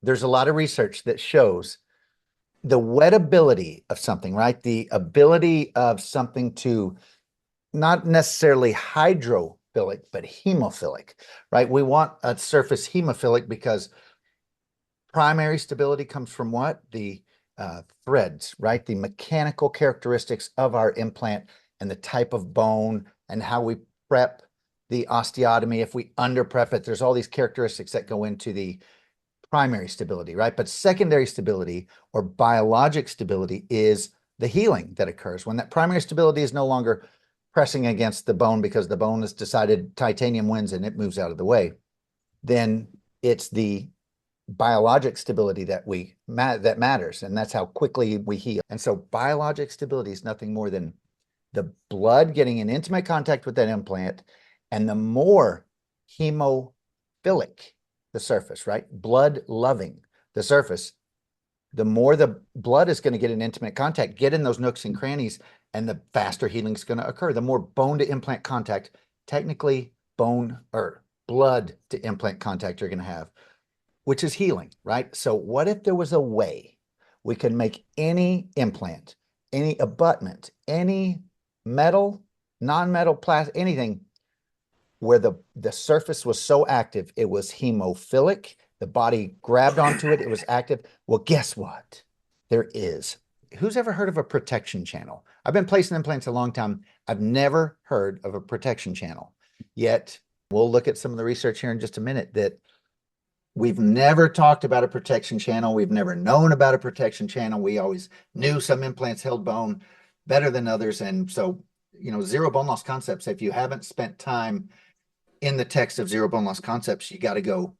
there's a lot of research that shows the wettability of something, right? The ability of something to not necessarily hydrophilic, but hemophilic, right? We want a surface hemophilic because primary stability comes from what? The threads, right? The mechanical characteristics of our implant and the type of bone and how we prep the osteotomy. If we under prep it, there's all these characteristics that go into the primary stability, right? But secondary stability or biologic stability is the healing that occurs when that primary stability is no longer pressing against the bone because the bone has decided titanium wins and it moves out of the way. Then it's the biologic stability that that matters, and that's how quickly we heal. And so biologic stability is nothing more than the blood getting in intimate contact with that implant, and the more hemophilic the surface, right? Blood loving the surface, the more the blood is going to get in intimate contact, get in those nooks and crannies, and the faster healing is going to occur. The more bone to implant contact, technically bone or blood to implant contact you're going to have, which is healing, right? So what if there was a way we could make any implant, any abutment, any metal, non-metal, plastic, anything where the surface was so active, it was hemophilic, the body grabbed onto it, it was active. Well, guess what? There is. Who's ever heard of a protection channel? I've been placing implants a long time. I've never heard of a protection channel. Yet, we'll look at some of the research here in just a minute that we've never talked about a protection channel. We've never known about a protection channel. We always knew some implants held bone better than others. And so, zero bone loss concepts, if you haven't spent time in the text of zero bone loss concepts, you got to go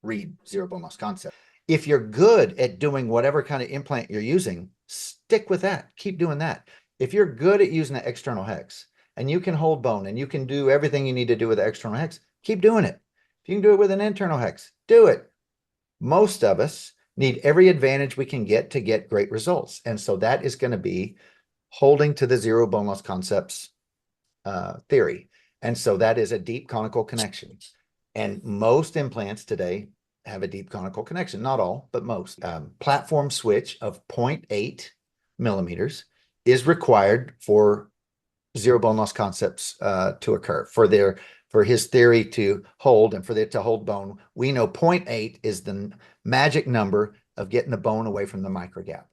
read zero bone loss concepts. If you're good at doing whatever kind of implant you're using, stick with that. Keep doing that. If you're good at using an external hex and you can hold bone and you can do everything you need to do with the external hex, keep doing it. If you can do it with an internal hex, do it. Most of us need every advantage we can get to get great results. And so that is going to be holding to the zero bone loss concepts theory. And so that is a deep conical connection. And most implants today have a deep conical connection. Not all, but most. Platform switch of 0.8 millimeters is required for zero bone loss concepts to occur, for his theory to hold and for it to hold bone. We know 0.8 is the magic number of getting the bone away from the microgap.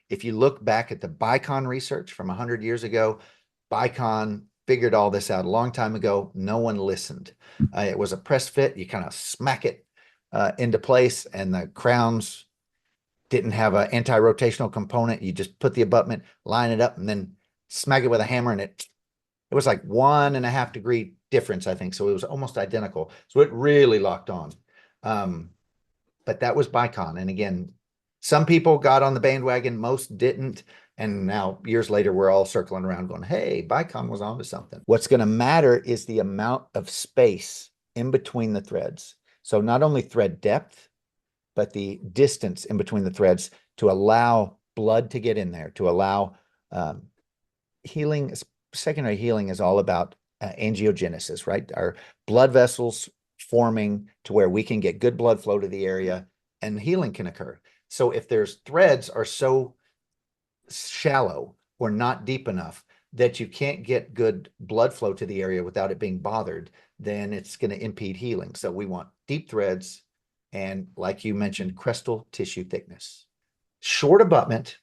If you look back at the Bicon research from 100 years ago, Bicon figured all this out a long time ago. No one listened. It was a press fit. You kind of smack it into place, and the crowns didn't have an anti-rotational component. You just put the abutment, line it up, and then smack it with a hammer, and it was like 1.5 degree difference, I think. So it was almost identical. So it really locked on. But that was Bicon. And again, some people got on the bandwagon, most didn't. And now years later, we're all circling around going, hey, Bicon was onto something. What's going to matter is the amount of space in between the threads. So not only thread depth, but the distance in between the threads to allow blood to get in there, to allow healing. Secondary healing is all about angiogenesis, right? Our blood vessels forming to where we can get good blood flow to the area and healing can occur. So if there's threads are so shallow or not deep enough that you can't get good blood flow to the area without it being bothered, then it's going to impede healing. So we want deep threads and, like you mentioned, crestal tissue thickness. Short abutment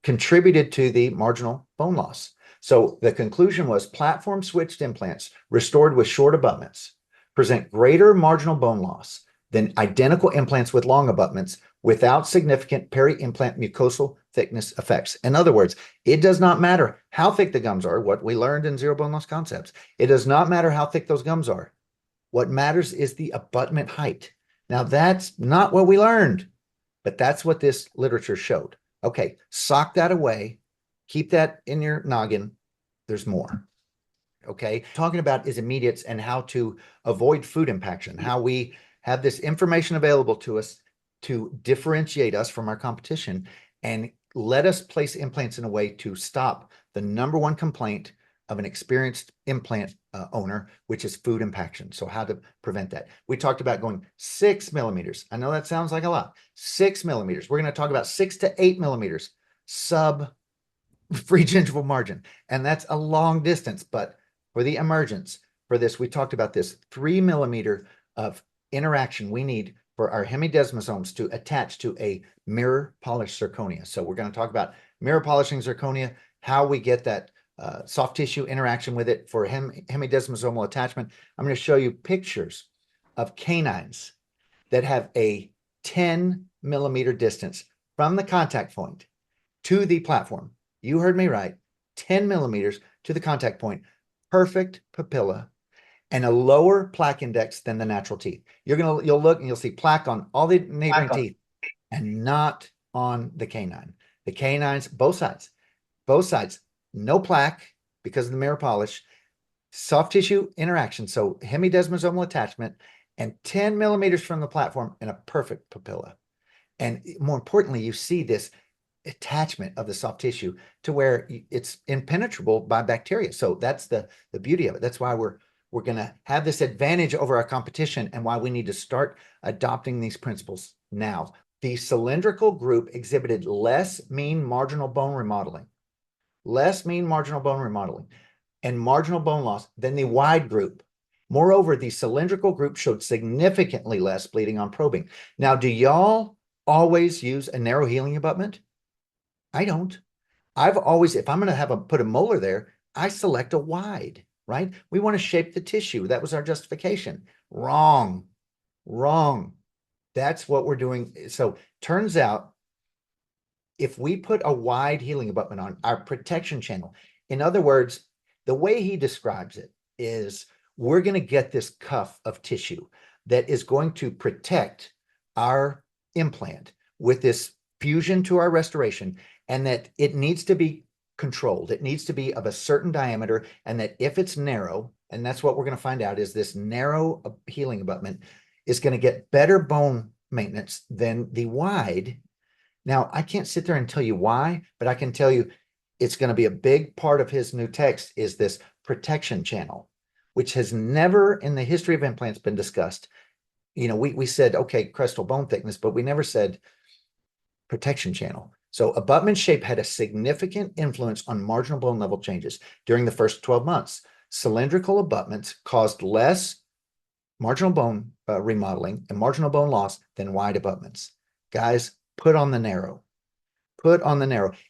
contributed to the marginal bone loss. So the conclusion was platform switched implants restored with short abutments present greater marginal bone loss than identical implants with long abutments without significant peri-implant mucosal thickness effects. In other words, it does not matter how thick the gums are, what we learned in zero bone loss concepts. It does not matter how thick those gums are. What matters is the abutment height. Now, that's not what we learned, but that's what this literature showed. Okay, sock that away. Keep that in your noggin. There's more. Okay, talking about is immediates and how to avoid food impaction, how we have this information available to us to differentiate us from our competition and let us place implants in a way to stop the number one complaint of an experienced implant owner, which is food impaction. So how to prevent that. We talked about going 6 millimeters. I know that sounds like a lot. 6 millimeters. We're going to talk about 6 to 8 millimeters sub free gingival margin. And that's a long distance, but for the emergence, for this, we talked about this 3 millimeter of interaction we need for our hemidesmosomes to attach to a mirror polished zirconia. So we're going to talk about mirror polishing zirconia, how we get that soft tissue interaction with it for hemidesmosomal attachment. I'm going to show you pictures of canines that have a 10 millimeter distance from the contact point to the platform. You heard me right. 10 millimeters to the contact point. Perfect papilla and a lower plaque index than the natural teeth. You'll look and you'll see plaque on all the neighboring teeth and not on the canine. The canines, both sides, no plaque because of the mirror polish, soft tissue interaction, so hemidesmosomal attachment, and 10 millimeters from the platform and a perfect papilla. And more importantly, you see this attachment of the soft tissue to where it's impenetrable by bacteria. So that's the beauty of it. That's why we're going to have this advantage over our competition and why we need to start adopting these principles now. The cylindrical group exhibited less mean marginal bone remodeling, and marginal bone loss than the wide group. Moreover, the cylindrical group showed significantly less bleeding on probing. Now, do y'all always use a narrow healing abutment? I don't. I've always, if I'm going to put a molar there, I select a wide, right? We want to shape the tissue. That was our justification. Wrong. That's what we're doing. So turns out, if we put a wide healing abutment on our protection channel, in other words, the way he describes it is we're going to get this cuff of tissue that is going to protect our implant with this fusion to our restoration, and that it needs to be controlled. It needs to be of a certain diameter, and that if it's narrow, and that's what we're going to find out, is this narrow healing abutment is going to get better bone maintenance than the wide. Now, I can't sit there and tell you why, but I can tell you it's going to be a big part of his new text is this protection channel, which has never in the history of implants been discussed. You know, we said, okay, crestal bone thickness, but we never said protection channel. So abutment shape had a significant influence on marginal bone level changes during the first 12 months. Cylindrical abutments caused less marginal bone remodeling and marginal bone loss than wide abutments. Guys, put on the narrow.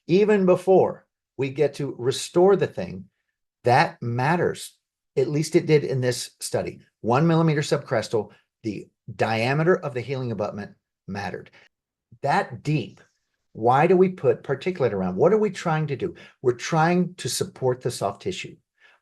Even before we get to restore the thing, that matters. At least it did in this study. 1 millimeter subcrestal, the diameter of the healing abutment mattered. That deep. Why do we put particulate around? What are we trying to do? We're trying to support the soft tissue.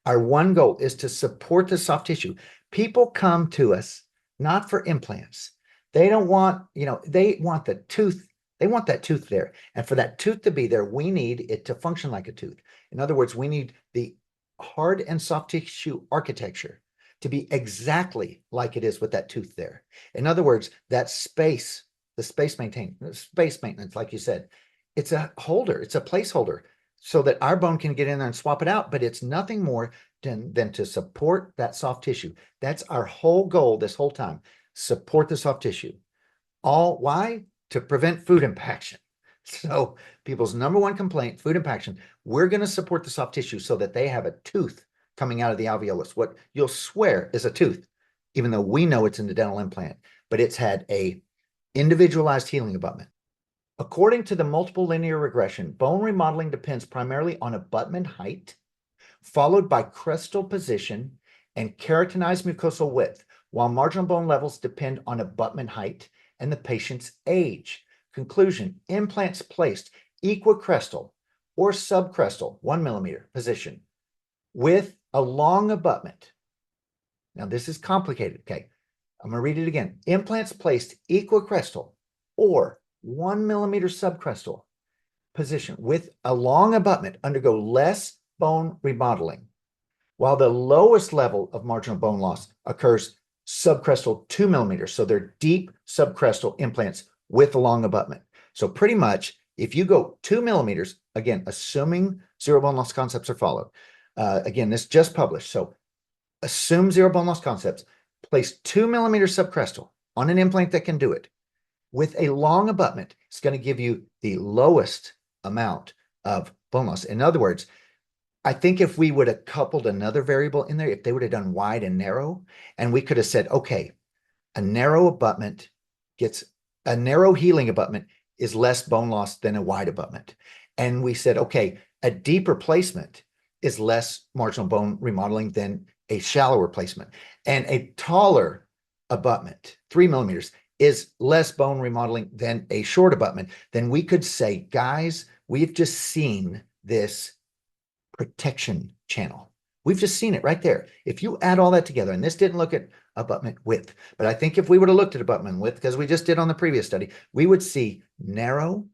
Our one goal is to support the soft tissue. People come to us not for implants. They don't want, they want the tooth. They want that tooth there. And for that tooth to be there, we need it to function like a tooth. In other words, we need the hard and soft tissue architecture to be exactly like it is with that tooth there. In other words, that space, the space maintenance, like you said, it's a holder, it's a placeholder so that our bone can get in there and swap it out, but it's nothing more than to support that soft tissue. That's our whole goal this whole time. Support the soft tissue. Why? To prevent food impaction. So people's number one complaint, food impaction, we're going to support the soft tissue so that they have a tooth coming out of the alveolus. What you'll swear is a tooth, even though we know it's in the dental implant, but it's had a individualized healing abutment. According to the multiple linear regression, bone remodeling depends primarily on abutment height, followed by crestal position and keratinized mucosal width, while marginal bone levels depend on abutment height and the patient's age. Conclusion, implants placed equicrestal or subcrestal 1 millimeter position with a long abutment. Now this is complicated, okay? I'm going to read it again. Implants placed equicrestal or 1 millimeter subcrestal position with a long abutment undergo less bone remodeling, while the lowest level of marginal bone loss occurs subcrestal 2 millimeters. So they're deep subcrestal implants with a long abutment. So pretty much if you go 2 millimeters, again, assuming zero bone loss concepts are followed, Again, this just published. So assume zero bone loss concepts, place 2 millimeters subcrestal on an implant that can do it with a long abutment. It's going to give you the lowest amount of bone loss. In other words, I think if we would have coupled another variable in there, if they would have done wide and narrow, and we could have said, okay, a narrow abutment gets a narrow healing abutment is less bone loss than a wide abutment. And we said, okay, a deeper placement is less marginal bone remodeling than a shallower placement. And a taller abutment, 3 millimeters, is less bone remodeling than a short abutment. Then we could say, guys, we've just seen this protection channel. We've just seen it right there. If you add all that together, and this didn't look at abutment width, but I think if we would have looked at abutment width, because we just did on the previous study, we would see narrow,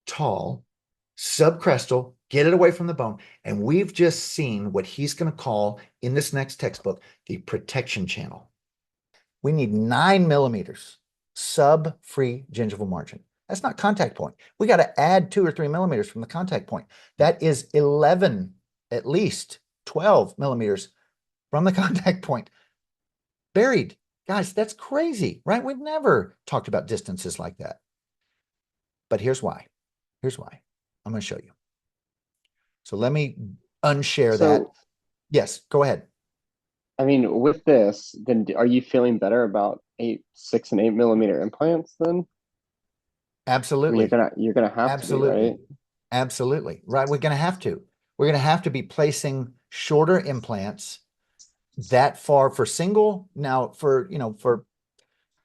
tall, subcrestal, get it away from the bone. And we've just seen what he's going to call in this next textbook, the protection channel. We need 9 millimeters sub-free gingival margin. That's not contact point. We got to add 2 or 3 millimeters from the contact point. That is 11, at least 12 millimeters from the contact point. Buried. Guys, that's crazy, right? We've never talked about distances like that. But here's why. Here's why. I'm going to show you. So let me unshare that. Yes, go ahead. I mean, with this, then are you feeling better about 6 and 8 millimeter implants then? I mean, Absolutely. you're gonna have to be, Absolutely. right? Absolutely. Right. We're going to have to. We're going to have to be placing shorter implants that far for single. Now, for, for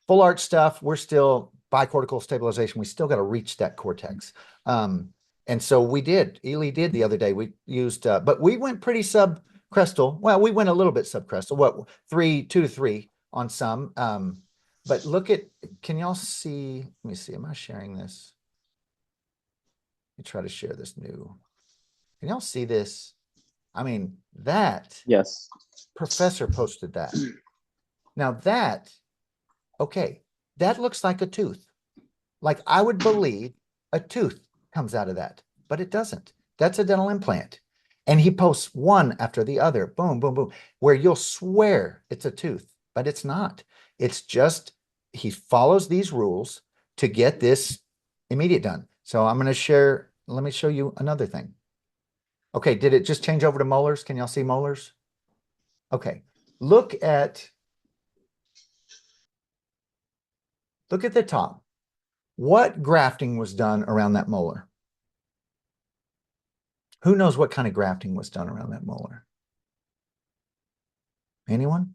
full arch stuff, we're still bicortical stabilization. We still got to reach that cortex. And so we did. Ely did the other day. We used, but we went pretty subcrestal. Well, we went a little bit subcrestal. What, 2 to 3 on some. But look at, can y'all see? Let me see. Am I sharing this? Let me try to share this new. Can y'all see this? I mean, that Yes. professor posted that. Now that, okay, that looks like a tooth. Like I would believe a tooth comes out of that, but it doesn't. That's a dental implant. And he posts one after the other, boom, boom, boom, where you'll swear it's a tooth, but it's not. It's just he follows these rules to get this immediate done. So I'm going to share, let me show you another thing. Okay, did it just change over to molars? Can y'all see molars? Okay, look at the top. What grafting was done around that molar? Who knows what kind of grafting was done around that molar? Anyone?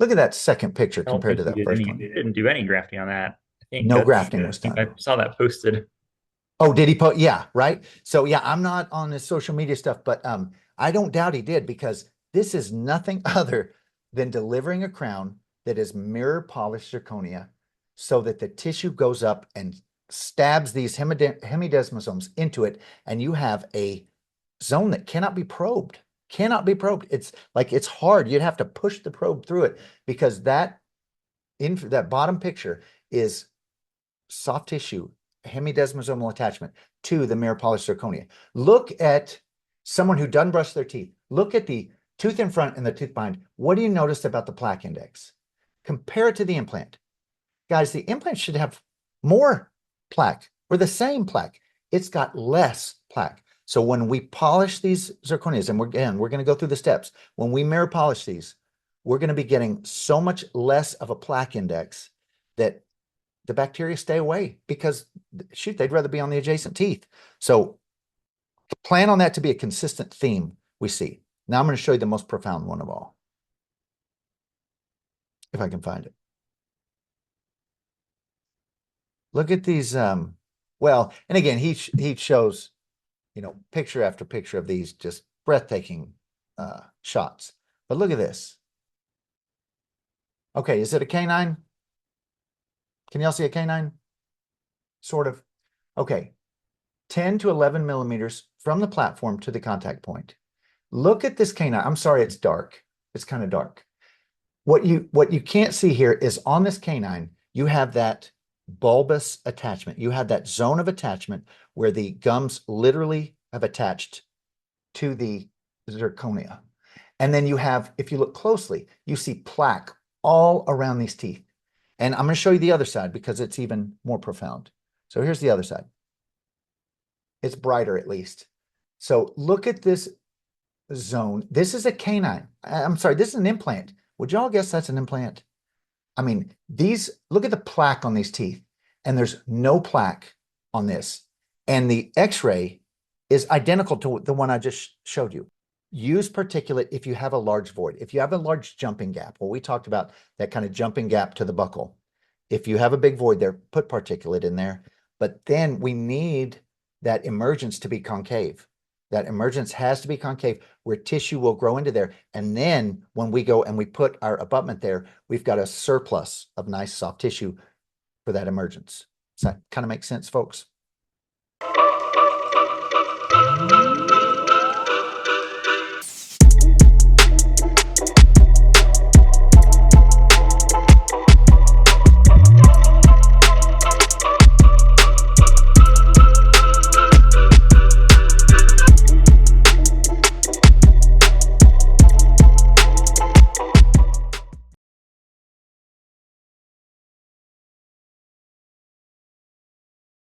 Look at that second picture I don't compared think to he that did first any. one. He didn't do any grafting on that. I think No that's. grafting was I think done. I saw that posted. Oh, did he put? Yeah, right. So yeah, I'm not on his social media stuff, but I don't doubt he did because this is nothing other than delivering a crown that is mirror polished zirconia so that the tissue goes up and stabs these hemidesmosomes into it, and you have a zone that cannot be probed. Cannot be probed. It's like it's hard. You'd have to push the probe through it because that bottom picture is soft tissue hemidesmosomal attachment to the mirror polished zirconia. Look at someone who doesn't brush their teeth. Look at the tooth in front and the tooth behind. What do you notice about the plaque index? Compare it to the implant. Guys, the implant should have more plaque or the same plaque. It's got less plaque. So when we polish these zirconias, and we're going to go through the steps. When we mirror polish these, we're going to be getting so much less of a plaque index that the bacteria stay away because shoot, they'd rather be on the adjacent teeth. So plan on that to be a consistent theme we see. Now I'm going to show you the most profound one of all. If I can find it. Look at these, well, and again, he shows, picture after picture of these just breathtaking shots. But look at this. Okay, is it a canine? Can y'all see a canine? Sort of. Okay, 10 to 11 millimeters from the platform to the contact point. Look at this canine. I'm sorry, it's dark. It's kind of dark. What you can't see here is on this canine, you have that bulbous attachment. You have that zone of attachment where the gums literally have attached to the zirconia. And then you have, if you look closely, you see plaque all around these teeth. And I'm going to show you the other side because it's even more profound. So here's the other side. It's brighter at least. So look at this zone. This is a canine. I'm sorry, this is an implant. Would y'all guess that's an implant? I mean, look at the plaque on these teeth, and there's no plaque on this. And the x-ray is identical to the one I just showed you. Use particulate if you have a large void. If you have a large jumping gap, well, we talked about that kind of jumping gap to the buccal. If you have a big void there, put particulate in there. But then we need that emergence to be concave. That emergence has to be concave where tissue will grow into there. And then when we go and we put our abutment there, we've got a surplus of nice soft tissue for that emergence. Does that kind of make sense, folks?